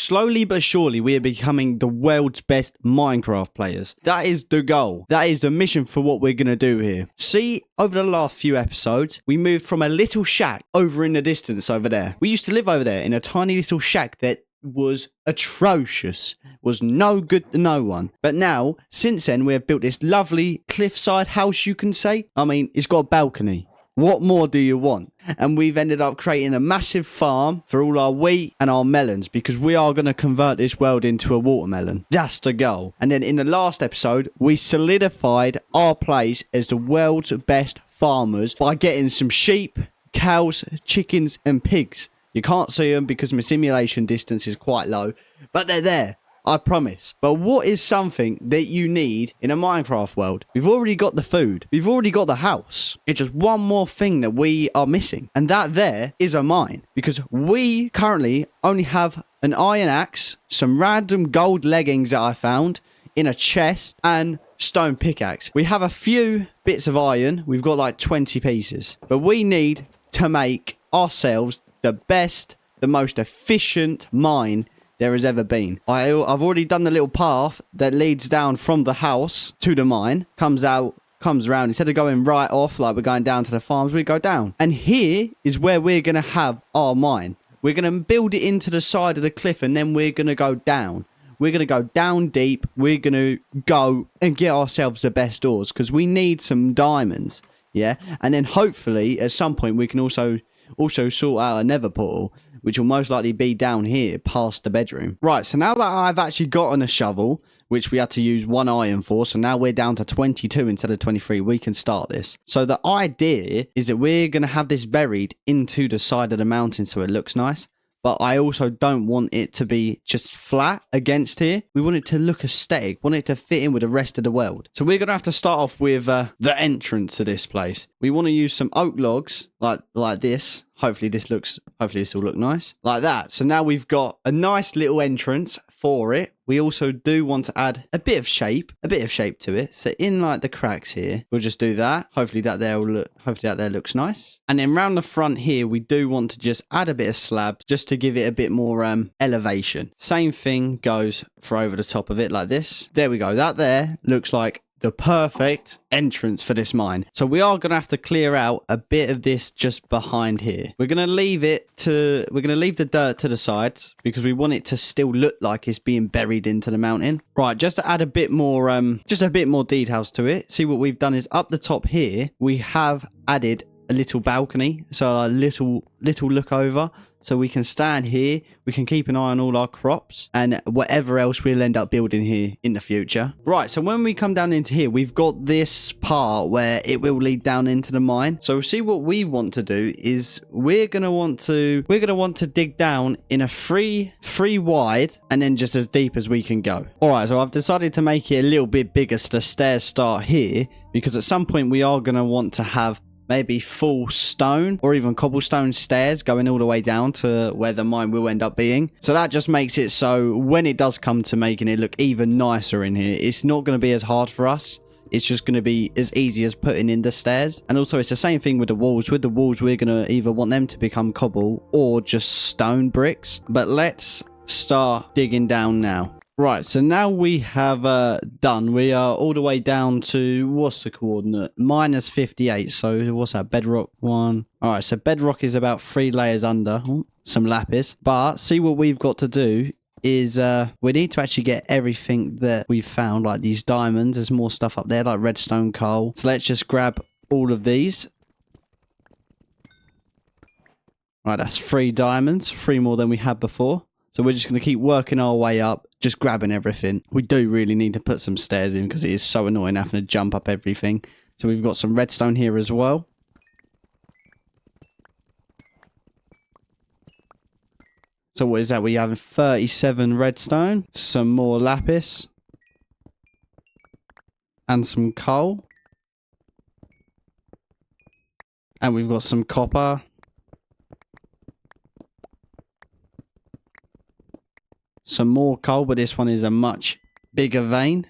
Slowly but surely, we are becoming the world's best Minecraft players. That is the goal. That is the mission for what we're going to do here. See, over the last few episodes, we moved from a little shack over in the distance over there. We used to live over there in a tiny little shack that was atrocious, was no good to no one. But now, since then, we have built this lovely cliffside house, you can say. I mean, it's got a balcony. What more do you want? And we've ended up creating a massive farm for all our wheat and our melons, because we are going to convert this world into a watermelon. That's the goal. And then in the last episode, we solidified our place as the world's best farmers by getting some sheep, cows, chickens and pigs. You can't see them because my simulation distance is quite low, but they're there. I promise. But what is something that you need in a Minecraft world? We've already got the food. We've already got the house. It's just one more thing that we are missing. And that there is a mine. Because we currently only have an iron axe, some random gold leggings that I found in a chest, and stone pickaxe. We have a few bits of iron. We've got like 20 pieces. But we need to make ourselves the best, the most efficient mine there has ever been. I've already done the little path that leads down from the house to the mine. Comes around. Instead of going right off like we're going down to the farms, we go down. And here is where we're going to have our mine. We're going to build it into the side of the cliff, and then we're going to go down. We're going to go down deep. We're going to go and get ourselves the best ores, because we need some diamonds. Yeah. And then hopefully at some point we can also sort out a nether portal, which will most likely be down here past the bedroom. Right, so now that I've actually gotten a shovel, which we had to use 1 iron for, so now we're down to 22 instead of 23, we can start this. So the idea is that we're going to have this buried into the side of the mountain so it looks nice. But I also don't want it to be just flat against here. We want it to look aesthetic. Want it to fit in with the rest of the world. So we're going to have to start off with the entrance to this place. We want to use some oak logs like this. Hopefully this will look nice. Like that. So now we've got a nice little entrance for it. We also do want to add a bit of shape to it. So in like the cracks here, we'll just do that. Hopefully that there looks nice. And then round the front here, we do want to just add a bit of slab just to give it a bit more elevation. Same thing goes for over the top of it like this. There we go. That there looks like the perfect entrance for this mine. So we are going to have to clear out a bit of this just behind here. We're going to leave the dirt to the sides because we want it to still look like it's being buried into the mountain. Right, just to add a bit more details to it. See, what we've done is up the top here, we have added a little balcony, so a little look over, so we can stand here, we can keep an eye on all our crops and whatever else we'll end up building here in the future. Right, so when we come down into here, we've got this part where it will lead down into the mine. So see, what we want to do is we're gonna want to dig down in a three wide and then just as deep as we can go. All right, so I've decided to make it a little bit bigger so the stairs start here, because at some point we are gonna want to have maybe full stone or even cobblestone stairs going all the way down to where the mine will end up being. So that just makes it so when it does come to making it look even nicer in here, it's not going to be as hard for us. It's just going to be as easy as putting in the stairs. And also it's the same thing with the walls. With the walls, we're going to either want them to become cobble or just stone bricks. But let's start digging down now. Right, so now we have done. We are all the way down to, what's the coordinate? Minus 58. So what's that? Bedrock 1. All right, so bedrock is about 3 layers under. Ooh, some lapis. But see, what we've got to do is we need to actually get everything that we've found, like these diamonds. There's more stuff up there, like redstone coal. So let's just grab all of these. Right, that's 3 diamonds. 3 more than we had before. So we're just going to keep working our way up, just grabbing everything. We do really need to put some stairs in because it is so annoying having to jump up everything. So we've got some redstone here as well. So what is that? We have 37 redstone, some more lapis, and some coal. And we've got some copper. Some more coal, but this one is a much bigger vein.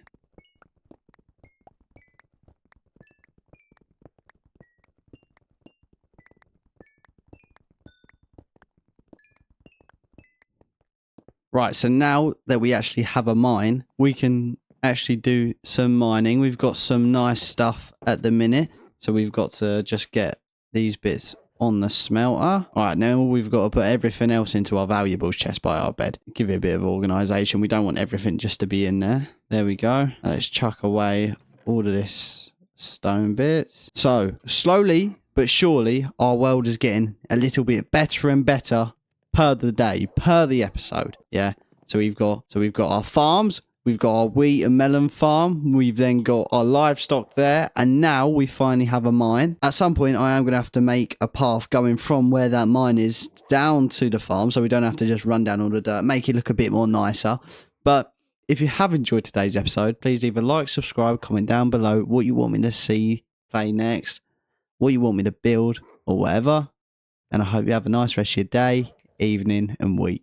Right, so now that we actually have a mine, we can actually do some mining. We've got some nice stuff at the minute. So we've got to just get these bits on the smelter. All right, now we've got to put everything else into our valuables chest by our bed. Give it a bit of organisation. We don't want everything just to be in there. There we go. Let's chuck away all of this stone bits. So slowly but surely our world is getting a little bit better and better per the day, per the episode. Yeah. So we've got our farms. We've got our wheat and melon farm. We've then got our livestock there. And now we finally have a mine. At some point, I am going to have to make a path going from where that mine is down to the farm. So we don't have to just run down all the dirt. Make it look a bit more nicer. But if you have enjoyed today's episode, please either like, subscribe, comment down below what you want me to see play next, what you want me to build, or whatever. And I hope you have a nice rest of your day, evening, and week.